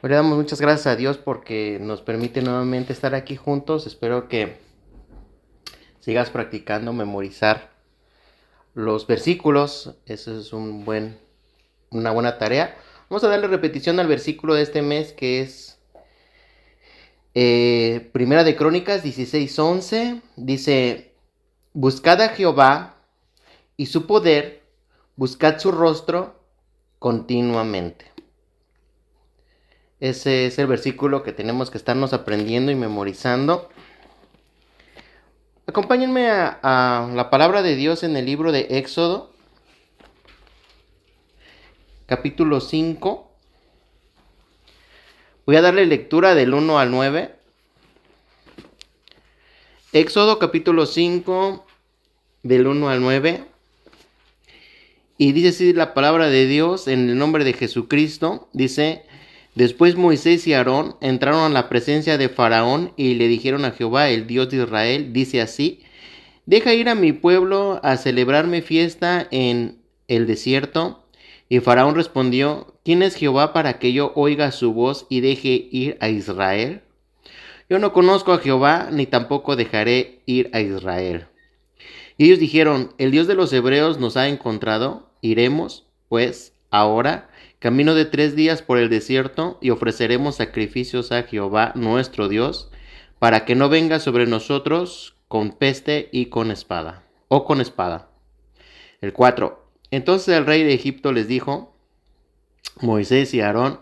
Hoy le damos muchas gracias a Dios porque nos permite nuevamente estar aquí juntos. Espero que sigas practicando memorizar los versículos. Eso es una buena tarea. Vamos a darle repetición al versículo de este mes que es Primera de Crónicas 16:11. Dice: Buscad a Jehová y su poder, buscad su rostro continuamente. Ese es el versículo que tenemos que estarnos aprendiendo y memorizando. Acompáñenme a la palabra de Dios en el libro de Éxodo, capítulo 5. Voy a darle lectura del 1 al 9. Éxodo, capítulo 5, del 1 al 9. Y dice así la palabra de Dios en el nombre de Jesucristo. Dice: Después Moisés y Aarón entraron a la presencia de Faraón y le dijeron a Jehová, el Dios de Israel, dice así: Deja ir a mi pueblo a celebrarme fiesta en el desierto. Y Faraón respondió: ¿Quién es Jehová para que yo oiga su voz y deje ir a Israel? Yo no conozco a Jehová, ni tampoco dejaré ir a Israel. Y ellos dijeron: El Dios de los hebreos nos ha encontrado. Iremos, pues, ahora, camino de 3 días por el desierto, y ofreceremos sacrificios a Jehová nuestro Dios, para que no venga sobre nosotros con peste y con espada, o con espada. El 4. Entonces el rey de Egipto les dijo: Moisés y Aarón,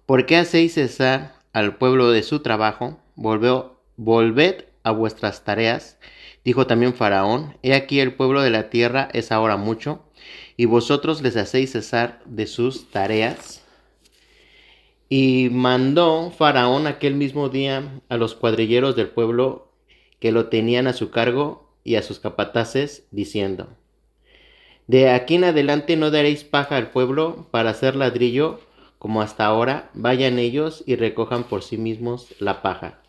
¿por qué hacéis cesar al pueblo de su trabajo? Volved a vuestras tareas. Dijo también Faraón: He aquí el pueblo de la tierra es ahora mucho, y vosotros les hacéis cesar de sus tareas. Y mandó Faraón aquel mismo día a los cuadrilleros del pueblo que lo tenían a su cargo y a sus capataces, diciendo: De aquí en adelante no daréis paja al pueblo para hacer ladrillo como hasta ahora. Vayan ellos y recojan por sí mismos la paja.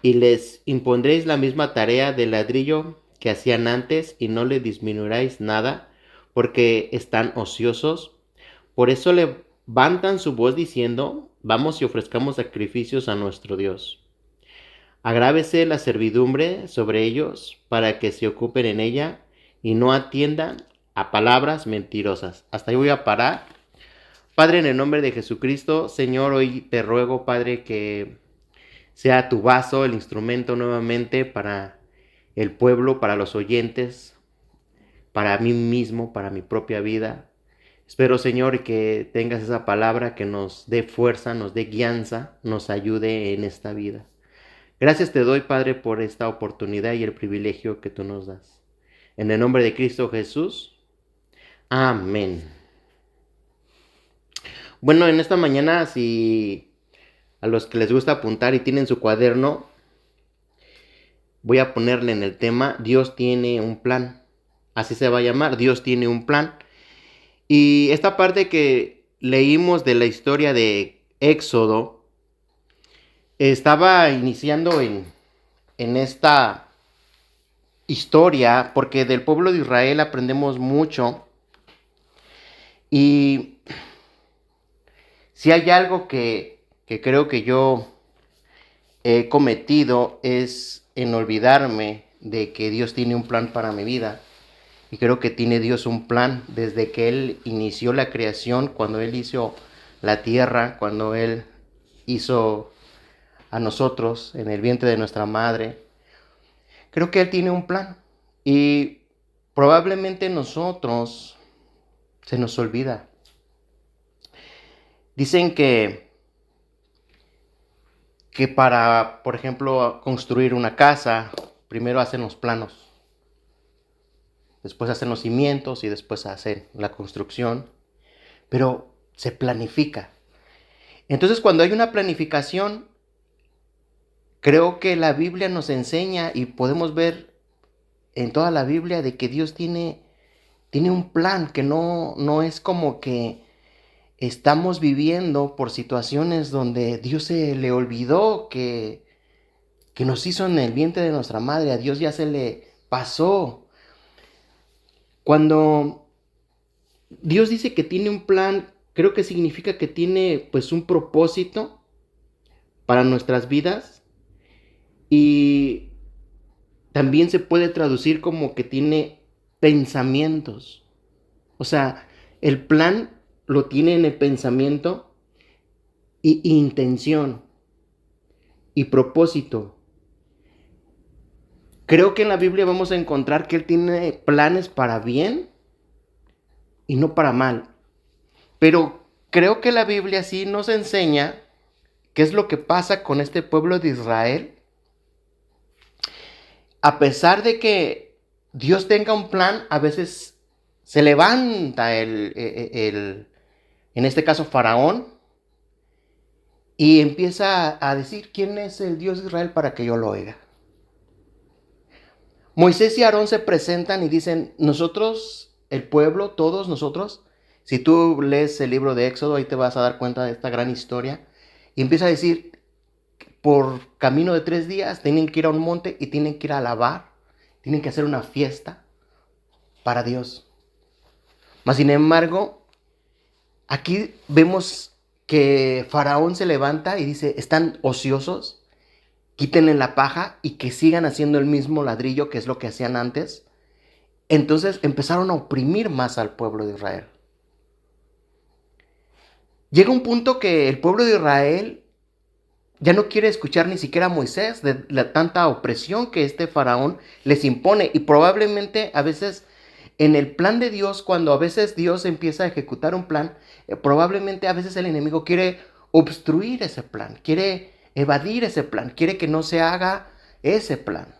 Y les impondréis la misma tarea de ladrillo que hacían antes, y no le disminuiráis nada, porque están ociosos. Por eso levantan su voz diciendo: Vamos y ofrezcamos sacrificios a nuestro Dios. Agrávese la servidumbre sobre ellos para que se ocupen en ella y no atiendan a palabras mentirosas. Hasta ahí voy a parar. Padre, en el nombre de Jesucristo, Señor, hoy te ruego, Padre, que sea tu vaso, el instrumento nuevamente para el pueblo, para los oyentes, para mí mismo, para mi propia vida. Espero, Señor, que tengas esa palabra que nos dé fuerza, nos dé guianza, nos ayude en esta vida. Gracias te doy, Padre, por esta oportunidad y el privilegio que tú nos das. En el nombre de Cristo Jesús. Amén. Bueno, en esta mañana, si a los que les gusta apuntar y tienen su cuaderno, voy a ponerle en el tema: Dios tiene un plan. Así se va a llamar: Dios tiene un plan. Y esta parte que leímos de la historia de Éxodo, estaba iniciando en esta historia, porque del pueblo de Israel aprendemos mucho. Y si hay algo que creo que yo he cometido, es en olvidarme de que Dios tiene un plan para mi vida. Y creo que tiene Dios un plan desde que Él inició la creación, cuando Él hizo la tierra, cuando Él hizo a nosotros en el vientre de nuestra madre. Creo que Él tiene un plan. Y probablemente nosotros se nos olvida. Dicen que para, por ejemplo, construir una casa, primero hacen los planos, después hacen los cimientos y después hacen la construcción, pero se planifica. Entonces, cuando hay una planificación, creo que la Biblia nos enseña y podemos ver en toda la Biblia de que Dios tiene un plan, que no es como que estamos viviendo por situaciones donde Dios se le olvidó que nos hizo en el vientre de nuestra madre. A Dios ya se le pasó. Cuando Dios dice que tiene un plan, creo que significa que tiene pues un propósito para nuestras vidas, y también se puede traducir como que tiene pensamientos. O sea, el plan lo tiene en el pensamiento y intención y propósito. Creo que en la Biblia vamos a encontrar que Él tiene planes para bien y no para mal. Pero creo que la Biblia sí nos enseña qué es lo que pasa con este pueblo de Israel. A pesar de que Dios tenga un plan, a veces se levanta en este caso, Faraón, y empieza a decir, ¿quién es el Dios de Israel para que yo lo oiga? Moisés y Aarón se presentan y dicen, nosotros, el pueblo, todos nosotros, si tú lees el libro de Éxodo, ahí te vas a dar cuenta de esta gran historia, y empieza a decir, por camino de 3 días, tienen que ir a un monte y tienen que ir a alabar, tienen que hacer una fiesta para Dios. Mas sin embargo, aquí vemos que Faraón se levanta y dice, están ociosos, quítenle la paja y que sigan haciendo el mismo ladrillo, que es lo que hacían antes. Entonces empezaron a oprimir más al pueblo de Israel. Llega un punto que el pueblo de Israel ya no quiere escuchar ni siquiera a Moisés de la tanta opresión que este Faraón les impone. Y probablemente a veces en el plan de Dios, cuando a veces Dios empieza a ejecutar un plan, probablemente a veces el enemigo quiere obstruir ese plan, quiere evadir ese plan, quiere que no se haga ese plan.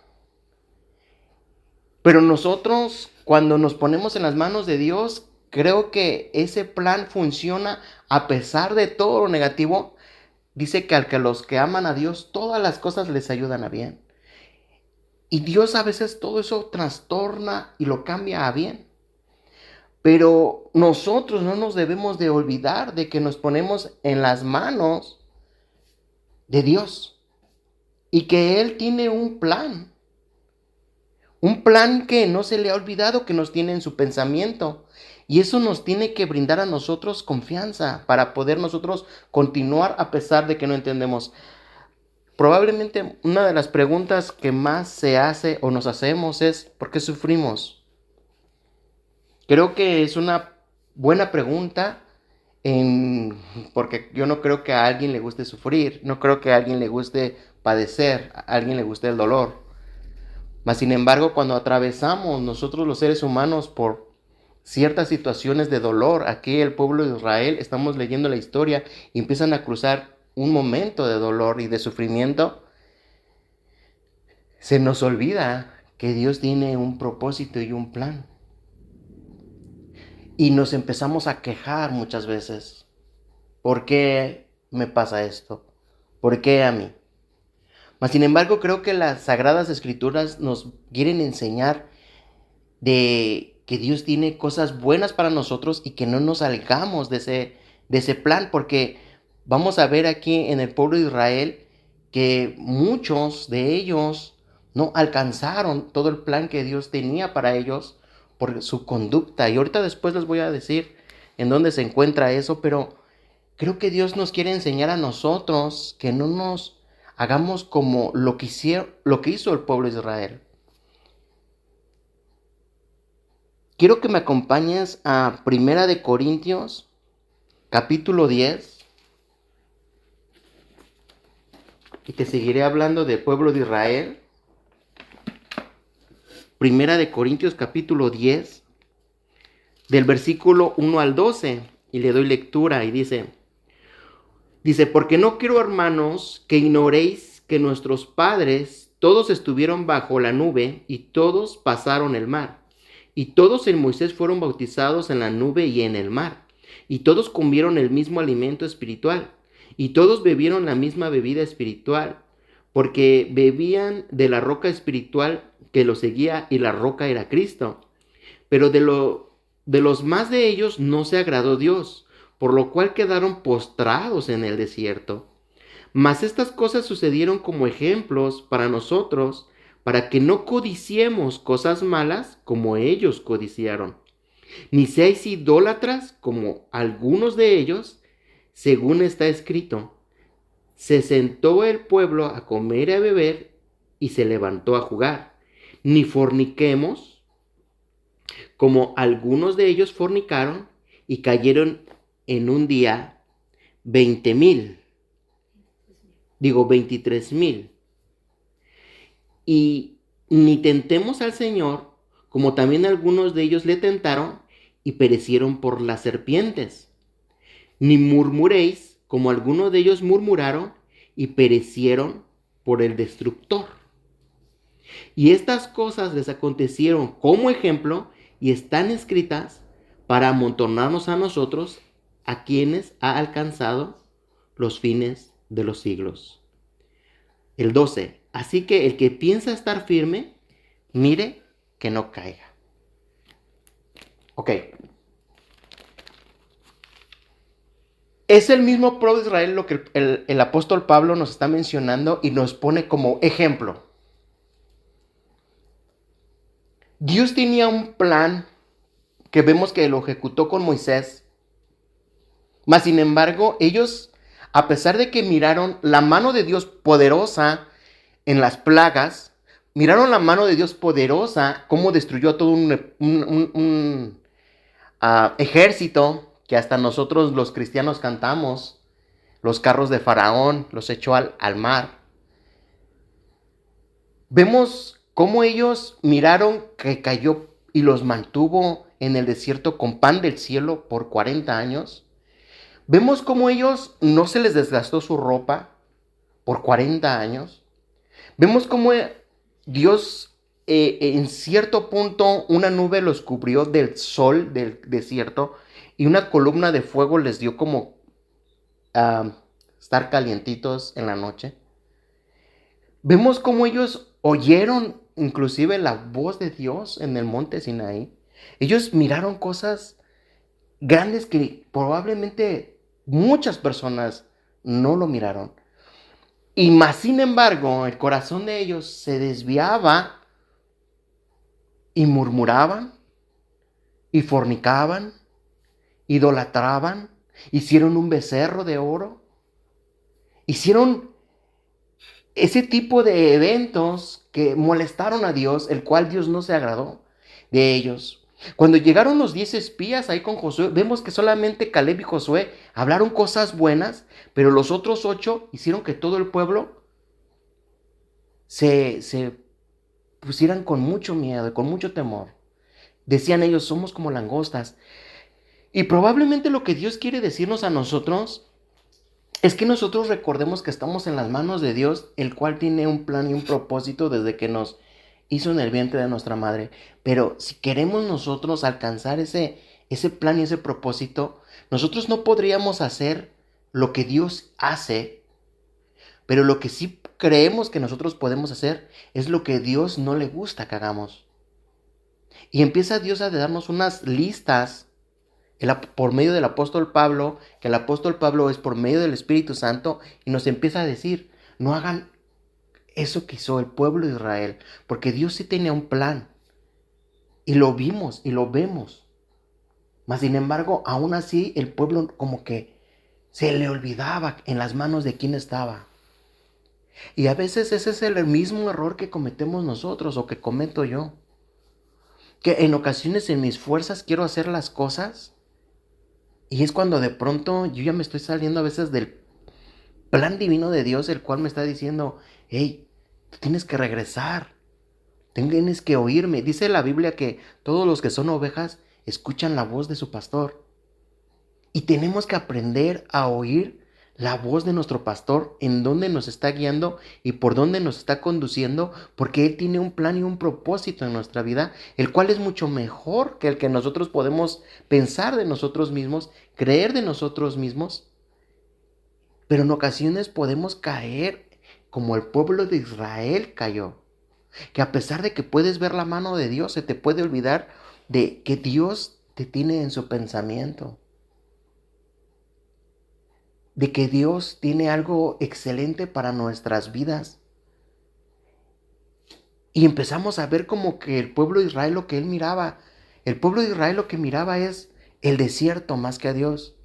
Pero nosotros, cuando nos ponemos en las manos de Dios, creo que ese plan funciona a pesar de todo lo negativo. Dice que a los que aman a Dios, todas las cosas les ayudan a bien. Y Dios a veces todo eso trastorna y lo cambia a bien. Pero nosotros no nos debemos de olvidar de que nos ponemos en las manos de Dios y que Él tiene un plan. Un plan que no se le ha olvidado, que nos tiene en su pensamiento. Y eso nos tiene que brindar a nosotros confianza para poder nosotros continuar a pesar de que no entendemos. Probablemente una de las preguntas que más se hace o nos hacemos es ¿por qué sufrimos? Creo que es una buena pregunta, porque yo no creo que a alguien le guste sufrir, no creo que a alguien le guste padecer, a alguien le guste el dolor. Mas sin embargo, cuando atravesamos nosotros los seres humanos por ciertas situaciones de dolor, aquí el pueblo de Israel, estamos leyendo la historia y empiezan a cruzar un momento de dolor y de sufrimiento, se nos olvida que Dios tiene un propósito y un plan. Y nos empezamos a quejar muchas veces. ¿Por qué me pasa esto? ¿Por qué a mí? Mas sin embargo, creo que las Sagradas Escrituras nos quieren enseñar de que Dios tiene cosas buenas para nosotros y que no nos salgamos de ese plan, porque vamos a ver aquí en el pueblo de Israel que muchos de ellos no alcanzaron todo el plan que Dios tenía para ellos por su conducta. Y ahorita después les voy a decir en dónde se encuentra eso, pero creo que Dios nos quiere enseñar a nosotros que no nos hagamos como lo que hizo el pueblo de Israel. Quiero que me acompañes a Primera de Corintios, capítulo 10. Y te seguiré hablando del pueblo de Israel. Primera de Corintios, capítulo 10, del versículo 1 al 12. Y le doy lectura y dice, porque no quiero, hermanos, que ignoréis que nuestros padres todos estuvieron bajo la nube y todos pasaron el mar. Y todos en Moisés fueron bautizados en la nube y en el mar. Y todos comieron el mismo alimento espiritual. Y todos bebieron la misma bebida espiritual, porque bebían de la roca espiritual que los seguía, y la roca era Cristo. Pero de los más de ellos no se agradó Dios, por lo cual quedaron postrados en el desierto. Mas estas cosas sucedieron como ejemplos para nosotros, para que no codiciemos cosas malas como ellos codiciaron. ni seáis idólatras como algunos de ellos, según está escrito. Se sentó el pueblo a comer y a beber y se levantó a jugar. Ni forniquemos, como algunos de ellos fornicaron y cayeron en un día 20,000, 23,000. Y ni tentemos al Señor, como también algunos de ellos le tentaron y perecieron por las serpientes. Ni murmuréis, como algunos de ellos murmuraron y perecieron por el destructor. Y estas cosas les acontecieron como ejemplo y están escritas para amontonarnos a nosotros, a quienes ha alcanzado los fines de los siglos. El 12. Así que el que piensa estar firme, mire que no caiga. Ok. Es el mismo pueblo de Israel lo que el apóstol Pablo nos está mencionando y nos pone como ejemplo. Dios tenía un plan que vemos que lo ejecutó con Moisés. Mas sin embargo, ellos, a pesar de que miraron la mano de Dios poderosa en las plagas, miraron la mano de Dios poderosa, cómo destruyó a todo un ejército, que hasta nosotros los cristianos cantamos, los carros de Faraón, los echó al mar. Vemos cómo ellos miraron que cayó y los mantuvo en el desierto con pan del cielo por 40 años. Vemos cómo ellos no se les desgastó su ropa por 40 años. Vemos cómo Dios en cierto punto una nube los cubrió del sol del desierto y una columna de fuego les dio como estar calientitos en la noche. Vemos cómo ellos oyeron inclusive la voz de Dios en el monte Sinaí. Ellos miraron cosas grandes que probablemente muchas personas no lo miraron. Y más sin embargo, el corazón de ellos se desviaba y murmuraban y fornicaban, idolatraban, hicieron un becerro de oro, hicieron ese tipo de eventos que molestaron a Dios, el cual Dios no se agradó de ellos. Cuando llegaron los 10 espías ahí con Josué, vemos que solamente Caleb y Josué hablaron cosas buenas, pero los otros 8 hicieron que todo el pueblo se pusieran con mucho miedo y con mucho temor. Decían ellos, somos como langostas. Y probablemente lo que Dios quiere decirnos a nosotros es que nosotros recordemos que estamos en las manos de Dios, el cual tiene un plan y un propósito desde que nos hizo en el vientre de nuestra madre. Pero si queremos nosotros alcanzar ese plan y ese propósito, nosotros no podríamos hacer lo que Dios hace, pero lo que sí creemos que nosotros podemos hacer es lo que Dios no le gusta que hagamos. Y empieza Dios a darnos unas listas por medio del apóstol Pablo, que el apóstol Pablo es por medio del Espíritu Santo, y nos empieza a decir, no hagan eso que hizo el pueblo de Israel, porque Dios sí tenía un plan, y lo vimos y lo vemos. Mas sin embargo, aún así el pueblo como que se le olvidaba en las manos de quién estaba. Y a veces ese es el mismo error que cometemos nosotros o que cometo yo. Que en ocasiones en mis fuerzas quiero hacer las cosas y es cuando de pronto yo ya me estoy saliendo a veces del plan divino de Dios, el cual me está diciendo, hey, tú tienes que regresar, tienes que oírme. Dice la Biblia que todos los que son ovejas escuchan la voz de su pastor. Y tenemos que aprender a oír la voz de nuestro pastor, en dónde nos está guiando y por dónde nos está conduciendo, porque Él tiene un plan y un propósito en nuestra vida, el cual es mucho mejor que el que nosotros podemos pensar de nosotros mismos, creer de nosotros mismos. Pero en ocasiones podemos caer como el pueblo de Israel cayó, que a pesar de que puedes ver la mano de Dios, se te puede olvidar de que Dios te tiene en su pensamiento, de que Dios tiene algo excelente para nuestras vidas. Y empezamos a ver como que el pueblo de Israel, lo que él miraba, El pueblo de Israel lo que miraba es el desierto más que a Dios.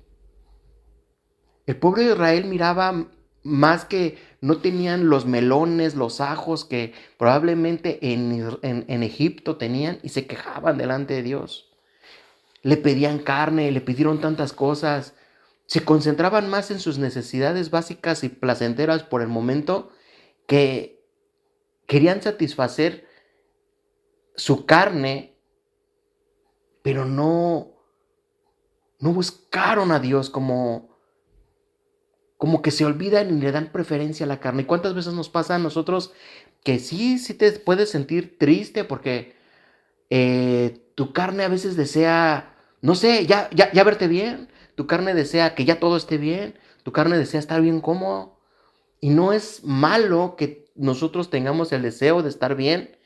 El pueblo de Israel miraba más que no tenían los melones, los ajos que probablemente en Egipto tenían y se quejaban delante de Dios. Le pedían carne, le pidieron tantas cosas. Se concentraban más en sus necesidades básicas y placenteras por el momento que querían satisfacer su carne, pero no buscaron a Dios como que se olvidan y le dan preferencia a la carne. ¿Y cuántas veces nos pasa a nosotros que sí te puedes sentir triste porque tu carne a veces desea, no sé, ya verte bien, tu carne desea que ya todo esté bien, tu carne desea estar bien cómodo? Y no es malo que nosotros tengamos el deseo de estar bien,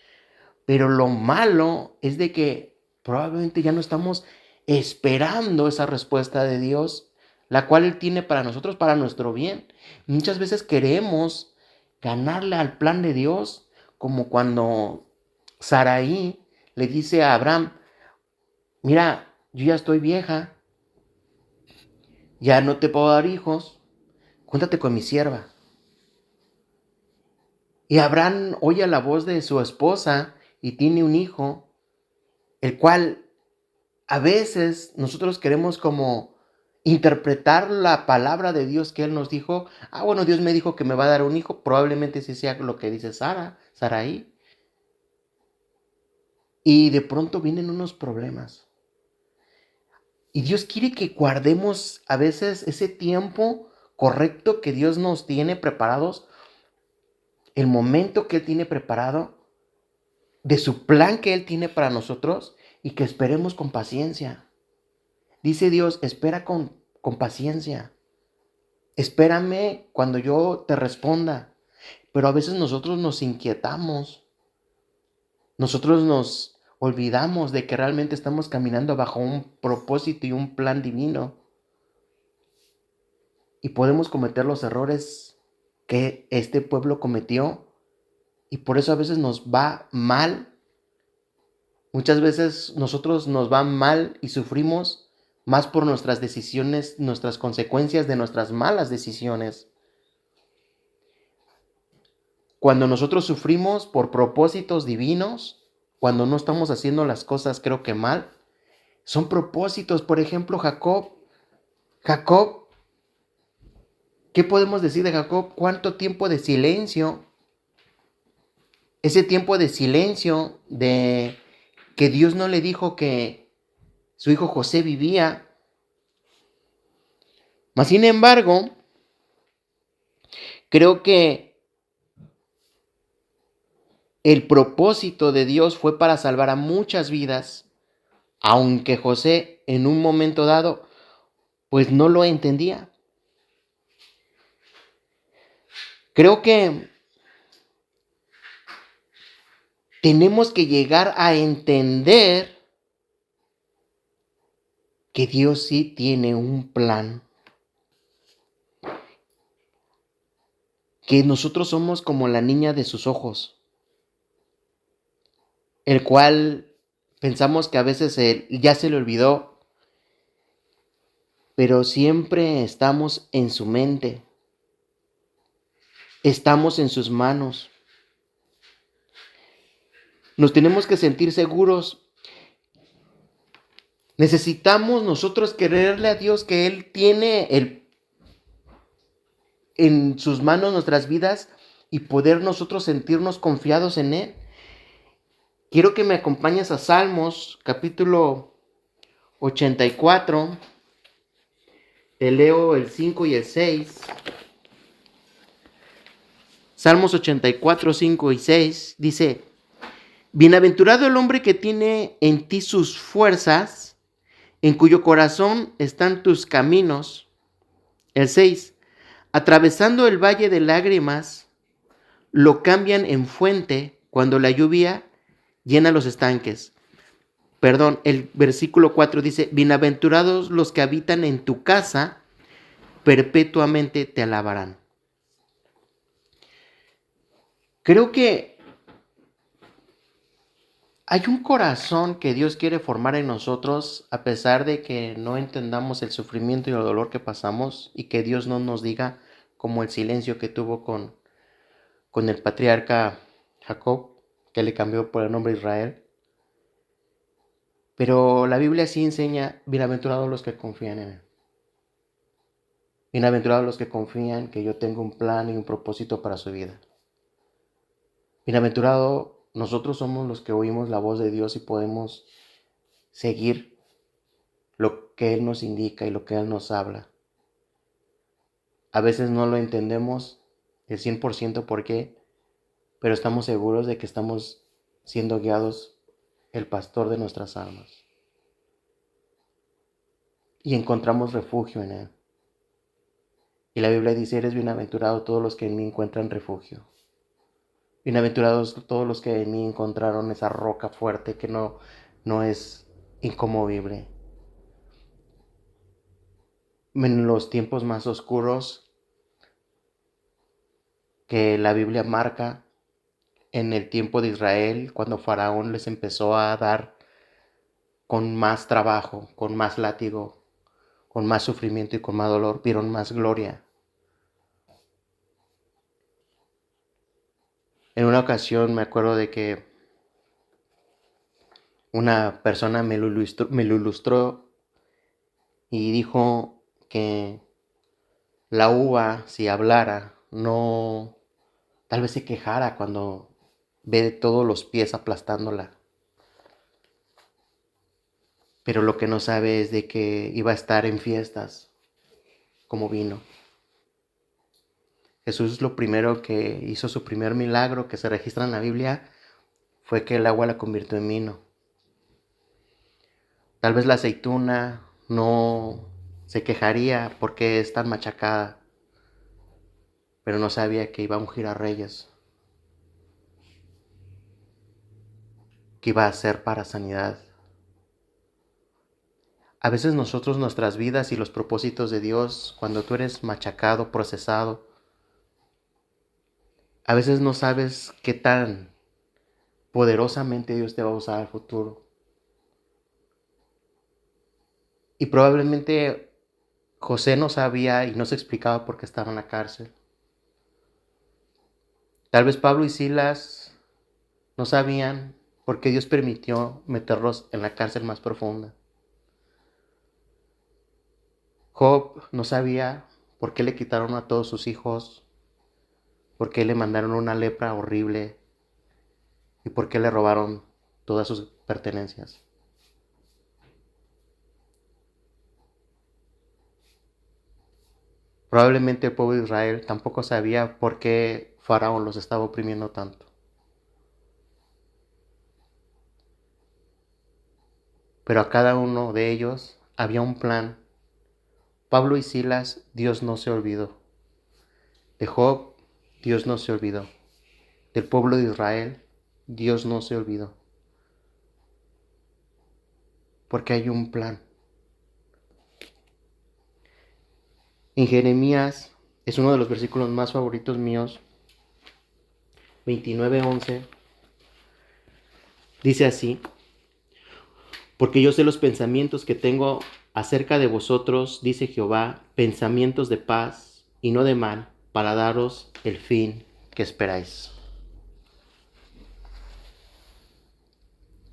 pero lo malo es de que probablemente ya no estamos esperando esa respuesta de Dios, la cual Él tiene para nosotros, para nuestro bien. Muchas veces queremos ganarle al plan de Dios, como cuando Saraí le dice a Abraham: mira, yo ya estoy vieja, ya no te puedo dar hijos, júntate con mi sierva. Y Abraham oye la voz de su esposa y tiene un hijo, el cual a veces nosotros queremos como interpretar la palabra de Dios que Él nos dijo. Bueno, Dios me dijo que me va a dar un hijo, probablemente sí sea lo que dice Saraí. Y de pronto vienen unos problemas. Y Dios quiere que guardemos a veces ese tiempo correcto que Dios nos tiene preparados, el momento que Él tiene preparado, de su plan que Él tiene para nosotros, y que esperemos con paciencia. Dice Dios: espera con paciencia. Espérame cuando yo te responda. Pero a veces nosotros nos inquietamos. Nosotros nos olvidamos de que realmente estamos caminando bajo un propósito y un plan divino. Y podemos cometer los errores que este pueblo cometió. Y por eso a veces nos va mal. Muchas veces nosotros nos va mal y sufrimos más por nuestras decisiones, nuestras consecuencias de nuestras malas decisiones. Cuando nosotros sufrimos por propósitos divinos, cuando no estamos haciendo las cosas creo que mal, son propósitos. Por ejemplo, Jacob, ¿qué podemos decir de Jacob? ¿Cuánto tiempo de silencio? Ese tiempo de silencio de que Dios no le dijo que su hijo José vivía. Mas sin embargo, creo que el propósito de Dios fue para salvar a muchas vidas, aunque José en un momento dado pues no lo entendía. Creo que tenemos que llegar a entender que Dios sí tiene un plan. Que nosotros somos como la niña de sus ojos, el cual pensamos que a veces ya se le olvidó, pero siempre estamos en su mente, estamos en sus manos. Nos tenemos que sentir seguros. Necesitamos nosotros creerle a Dios que Él tiene en sus manos nuestras vidas y poder nosotros sentirnos confiados en Él. Quiero que me acompañes a Salmos, capítulo 84. Te leo el 5 y el 6. Salmos 84, 5 y 6 dice: bienaventurado el hombre que tiene en ti sus fuerzas, en cuyo corazón están tus caminos. El 6. Atravesando el valle de lágrimas, lo cambian en fuente cuando la lluvia llena los estanques. Perdón, el versículo 4 dice: bienaventurados los que habitan en tu casa, perpetuamente te alabarán. Creo que Hay un corazón que Dios quiere formar en nosotros a pesar de que no entendamos el sufrimiento y el dolor que pasamos y que Dios no nos diga como el silencio que tuvo con el patriarca Jacob, que le cambió por el nombre Israel. Pero la Biblia sí enseña, bienaventurados los que confían en Él. Bienaventurados los que confían que yo tengo un plan y un propósito para su vida. Bienaventurado, nosotros somos los que oímos la voz de Dios y podemos seguir lo que Él nos indica y lo que Él nos habla. A veces no lo entendemos el 100% por qué, pero estamos seguros de que estamos siendo guiados el pastor de nuestras almas. Y encontramos refugio en Él. Y la Biblia dice, eres bienaventurado todos los que en mí encuentran refugio. Bienaventurados todos los que en mí encontraron esa roca fuerte que no es inconmovible. En los tiempos más oscuros que la Biblia marca, en el tiempo de Israel, cuando Faraón les empezó a dar con más trabajo, con más látigo, con más sufrimiento y con más dolor, vieron más gloria. En una ocasión me acuerdo de que una persona me lo ilustró y dijo que la uva, si hablara, no, tal vez se quejara cuando ve todos los pies aplastándola. Pero lo que no sabe es de que iba a estar en fiestas como vino. Jesús lo primero que hizo, su primer milagro que se registra en la Biblia, fue que el agua la convirtió en vino. Tal vez la aceituna no se quejaría porque es tan machacada, pero no sabía que iba a ungir a reyes, que iba a ser para sanidad. A veces nosotros, nuestras vidas y los propósitos de Dios, cuando tú eres machacado, procesado, a veces no sabes qué tan poderosamente Dios te va a usar al futuro. Y probablemente José no sabía y no se explicaba por qué estaba en la cárcel. Tal vez Pablo y Silas no sabían por qué Dios permitió meterlos en la cárcel más profunda. Job no sabía por qué le quitaron a todos sus hijos, por qué le mandaron una lepra horrible y por qué le robaron todas sus pertenencias. Probablemente el pueblo de Israel tampoco sabía por qué Faraón los estaba oprimiendo tanto. Pero a cada uno de ellos había un plan. Pablo y Silas, Dios no se olvidó. De Job, Dios no se olvidó. Del pueblo de Israel, Dios no se olvidó. Porque hay un plan. En Jeremías es uno de los versículos más favoritos míos. 29:11. Dice así: porque yo sé los pensamientos que tengo acerca de vosotros, dice Jehová, pensamientos de paz y no de mal, para daros el fin que esperáis.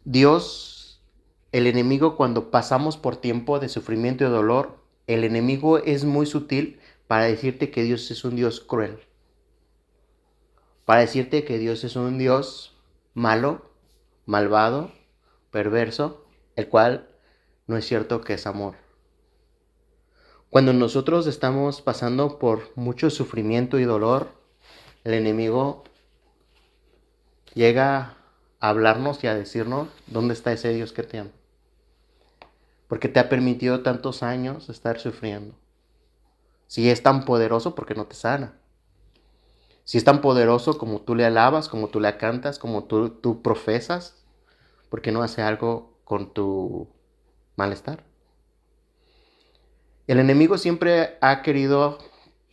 Dios, el enemigo, cuando pasamos por tiempo de sufrimiento y dolor, el enemigo es muy sutil para decirte que Dios es un Dios cruel, para decirte que Dios es un Dios malo, malvado, perverso, el cual no es cierto que es amor. Cuando nosotros estamos pasando por mucho sufrimiento y dolor, el enemigo llega a hablarnos y a decirnos dónde está ese Dios que te ama. Porque te ha permitido tantos años estar sufriendo. Si es tan poderoso, ¿por qué no te sana? Si es tan poderoso como tú le alabas, como tú le cantas, como tú profesas, ¿por qué no hace algo con tu malestar? El enemigo siempre ha querido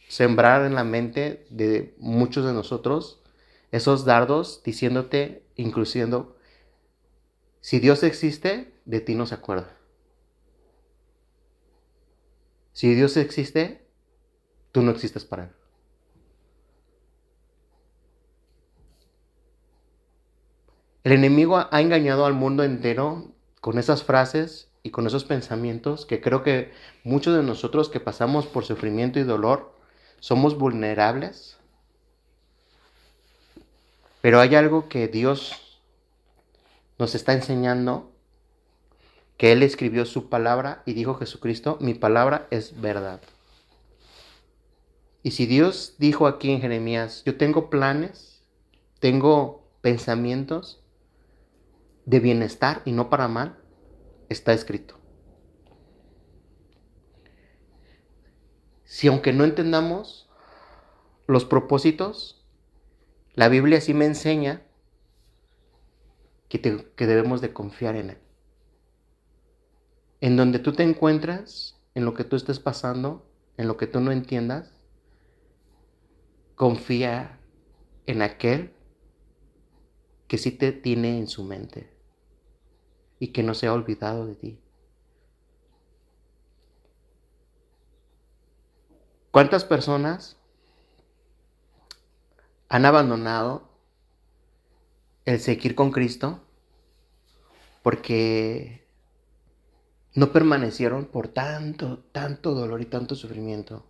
sembrar en la mente de muchos de nosotros esos dardos diciéndote, incluyendo, Si Dios existe, de ti no se acuerda. Si Dios existe, tú no existes para Él. El enemigo ha engañado al mundo entero con esas frases y con esos pensamientos que creo que muchos de nosotros que pasamos por sufrimiento y dolor somos vulnerables. Pero hay algo que Dios nos está enseñando, que Él escribió su palabra y dijo Jesucristo, mi palabra es verdad. Y si Dios dijo aquí en Jeremías, yo tengo planes, tengo pensamientos de bienestar y no para mal, está escrito. Si aunque no entendamos los propósitos, la Biblia sí me enseña que debemos de confiar en Él. En donde tú te encuentras, en lo que tú estés pasando, en lo que tú no entiendas, confía en aquel que sí te tiene en su mente y que no se ha olvidado de ti. ¿Cuántas personas han abandonado el seguir con Cristo porque no permanecieron por tanto dolor y tanto sufrimiento?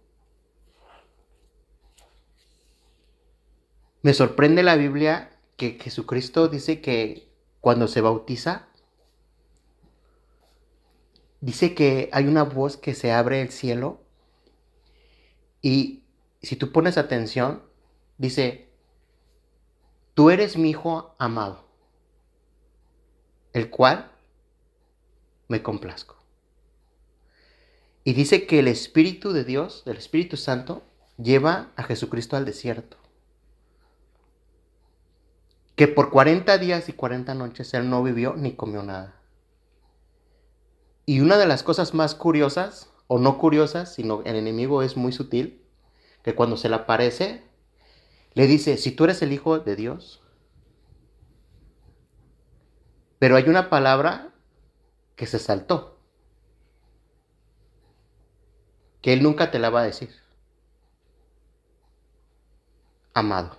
Me sorprende la Biblia que Jesucristo dice que cuando se bautiza, dice que hay una voz que se abre el cielo y si tú pones atención, dice, tú eres mi hijo amado, el cual me complazco. Y dice que el Espíritu de Dios, el Espíritu Santo, lleva a Jesucristo al desierto. Que por 40 días y 40 noches Él no vivió ni comió nada. Y una de las cosas más curiosas, o no curiosas, sino el enemigo es muy sutil, que cuando se le aparece, le dice, si tú eres el Hijo de Dios. Pero hay una palabra que se saltó, que Él nunca te la va a decir. Amado.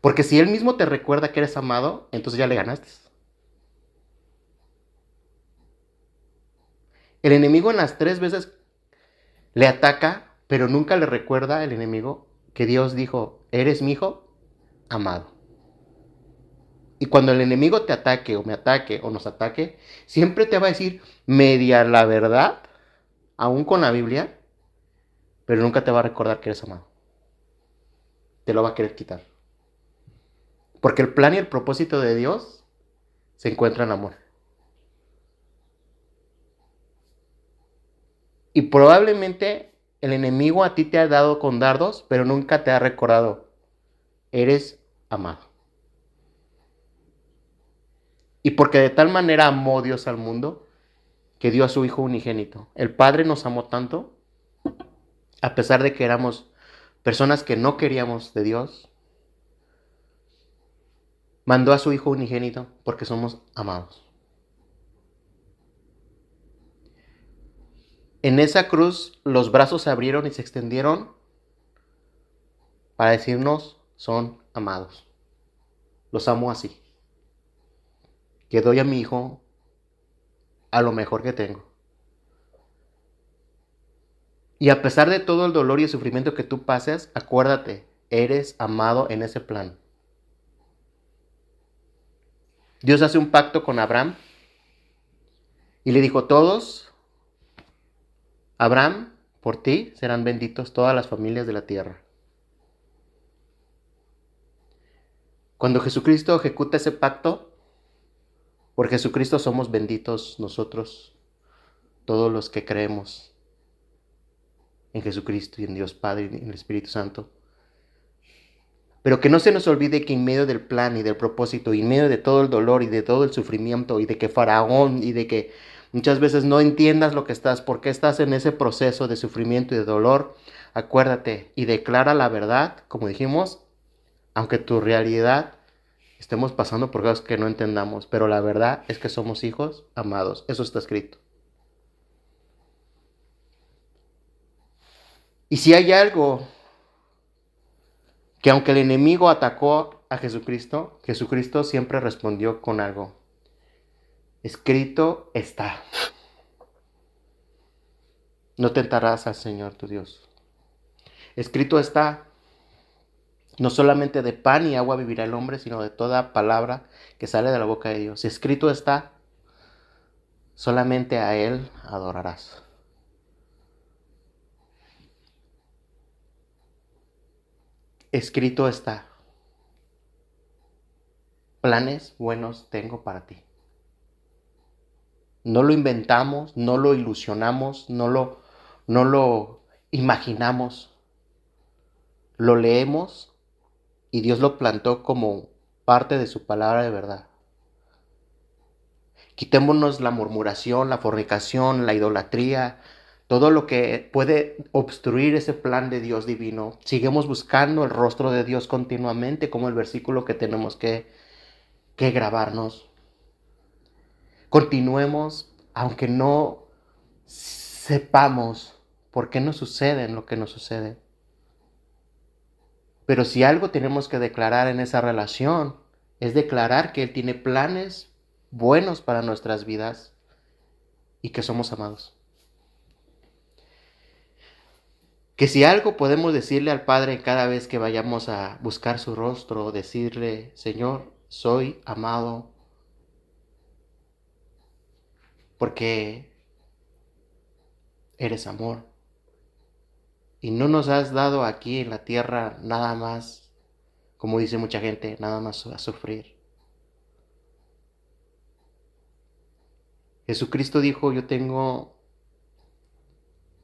Porque si Él mismo te recuerda que eres amado, entonces ya le ganaste. El enemigo en las 3 veces le ataca, pero nunca le recuerda al enemigo que Dios dijo, eres mi hijo amado. Y cuando el enemigo te ataque o me ataque o nos ataque, siempre te va a decir media la verdad, aún con la Biblia, pero nunca te va a recordar que eres amado. Te lo va a querer quitar. Porque el plan y el propósito de Dios se encuentran en amor. Y probablemente el enemigo a ti te ha dado con dardos, pero nunca te ha recordado, eres amado. Y porque de tal manera amó Dios al mundo, que dio a su Hijo unigénito. El Padre nos amó tanto, a pesar de que éramos personas que no queríamos de Dios, mandó a su Hijo unigénito porque somos amados. En esa cruz los brazos se abrieron y se extendieron para decirnos, son amados. Los amo así. Que doy a mi hijo a lo mejor que tengo. Y a pesar de todo el dolor y el sufrimiento que tú pases, acuérdate, eres amado en ese plan. Dios hace un pacto con Abraham y le dijo, todos, Abraham, por ti serán benditos todas las familias de la tierra. Cuando Jesucristo ejecuta ese pacto, por Jesucristo somos benditos nosotros, todos los que creemos en Jesucristo y en Dios Padre y en el Espíritu Santo. Pero que no se nos olvide que en medio del plan y del propósito, y en medio de todo el dolor y de todo el sufrimiento, y de que Faraón, y de que muchas veces no entiendas lo que estás, por qué estás en ese proceso de sufrimiento y de dolor, acuérdate y declara la verdad, como dijimos, aunque tu realidad estemos pasando por cosas que no entendamos, pero la verdad es que somos hijos amados. Eso está escrito. Y si hay algo que aunque el enemigo atacó a Jesucristo, Jesucristo siempre respondió con algo. Escrito está. No tentarás al Señor tu Dios. Escrito está. No solamente de pan y agua vivirá el hombre, sino de toda palabra que sale de la boca de Dios. Escrito está. Solamente a Él adorarás. Escrito está. Planes buenos tengo para ti. No lo inventamos, no lo ilusionamos, no lo imaginamos. Lo leemos y Dios lo plantó como parte de su palabra de verdad. Quitémonos la murmuración, la fornicación, la idolatría, todo lo que puede obstruir ese plan de Dios divino. Sigamos buscando el rostro de Dios continuamente, como el versículo que tenemos que grabarnos. Continuemos, aunque no sepamos por qué nos sucede lo que nos sucede. Pero si algo tenemos que declarar en esa relación, es declarar que Él tiene planes buenos para nuestras vidas y que somos amados. Que si algo podemos decirle al Padre cada vez que vayamos a buscar su rostro, decirle, Señor, soy amado, porque eres amor. Y no nos has dado aquí en la tierra nada más, como dice mucha gente, nada más a sufrir. Jesucristo dijo, yo tengo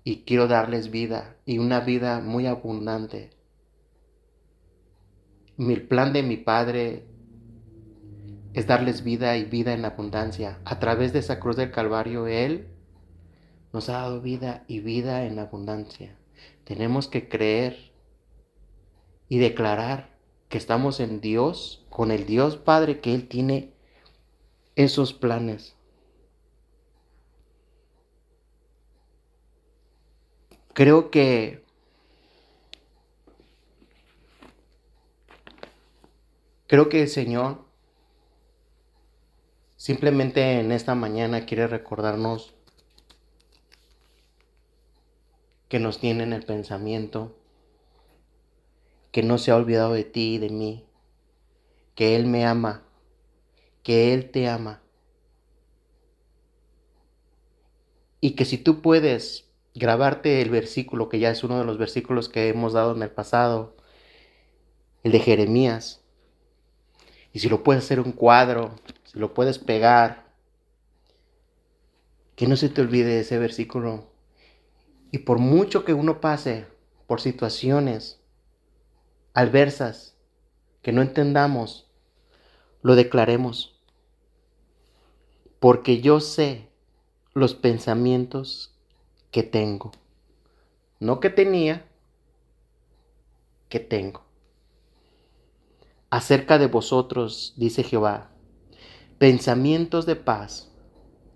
y quiero darles vida, y una vida muy abundante. El plan de mi Padre es darles vida y vida en abundancia. A través de esa cruz del Calvario, Él nos ha dado vida y vida en abundancia. Tenemos que creer y declarar que estamos en Dios, con el Dios Padre, que Él tiene esos planes. Creo que el Señor simplemente en esta mañana quiere recordarnos que nos tiene en el pensamiento, que no se ha olvidado de ti y de mí, que Él me ama, que Él te ama. Y que si tú puedes grabarte el versículo, que ya es uno de los versículos que hemos dado en el pasado, el de Jeremías, y si lo puedes hacer un cuadro, si lo puedes pegar, que no se te olvide ese versículo. Y por mucho que uno pase por situaciones adversas que no entendamos, lo declaremos. Porque yo sé los pensamientos que tengo. No que tenía, que tengo. Acerca de vosotros, dice Jehová, pensamientos de paz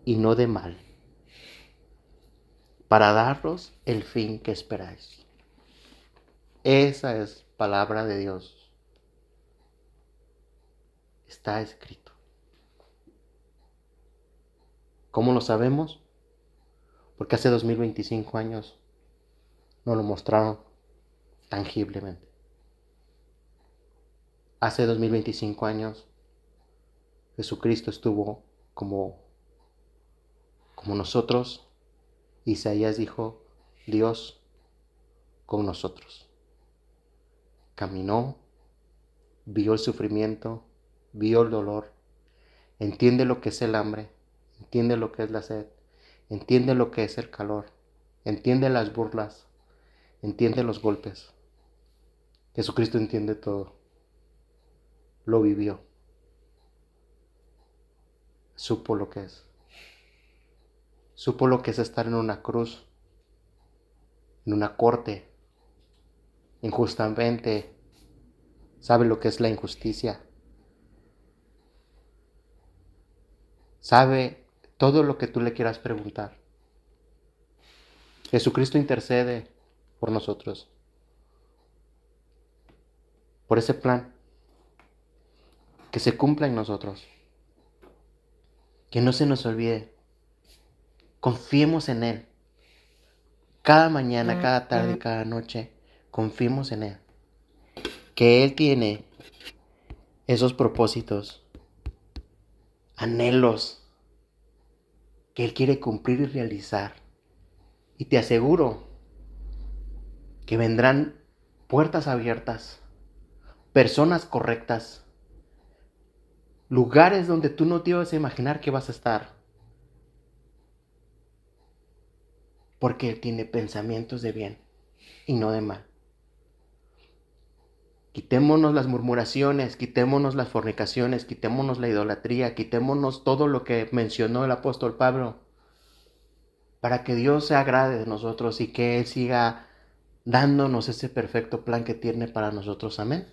y no de mal, para daros el fin que esperáis. Esa es palabra de Dios. Está escrito. ¿Cómo lo sabemos? Porque hace 2025 años nos lo mostraron tangiblemente. Hace 2025 años Jesucristo estuvo como nosotros. Isaías dijo, Dios con nosotros. Caminó, vio el sufrimiento, vio el dolor, entiende lo que es el hambre, entiende lo que es la sed, entiende lo que es el calor, entiende las burlas, entiende los golpes. Jesucristo entiende todo. Lo vivió. Supo lo que es. Supo lo que es estar en una cruz, en una corte, injustamente. Sabe lo que es la injusticia. sabe todo lo que tú le quieras preguntar. Jesucristo intercede por nosotros, por ese plan, que se cumpla en nosotros, que no se nos olvide. Confiemos en Él. Cada mañana, cada tarde, cada noche, confiemos en Él. Que Él tiene esos propósitos, anhelos, que Él quiere cumplir y realizar. Y te aseguro que vendrán puertas abiertas, personas correctas, lugares donde tú no te ibas a imaginar que vas a estar. Porque Él tiene pensamientos de bien y no de mal. Quitémonos las murmuraciones, quitémonos las fornicaciones, quitémonos la idolatría, quitémonos todo lo que mencionó el apóstol Pablo, para que Dios se agrade de nosotros y que Él siga dándonos ese perfecto plan que tiene para nosotros. Amén.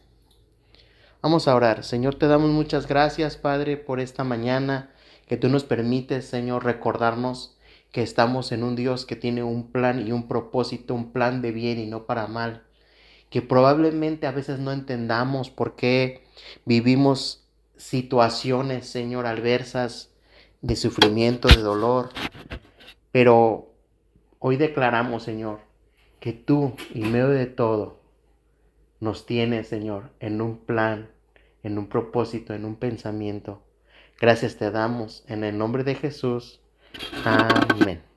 Vamos a orar. Señor, te damos muchas gracias, Padre, por esta mañana que tú nos permites, Señor, recordarnos que estamos en un Dios que tiene un plan y un propósito, un plan de bien y no para mal. Que probablemente a veces no entendamos por qué vivimos situaciones, Señor, adversas, de sufrimiento, de dolor. Pero hoy declaramos, Señor, que tú, en medio de todo, nos tienes, Señor, en un plan, en un propósito, en un pensamiento. Gracias te damos en el nombre de Jesús. Amén.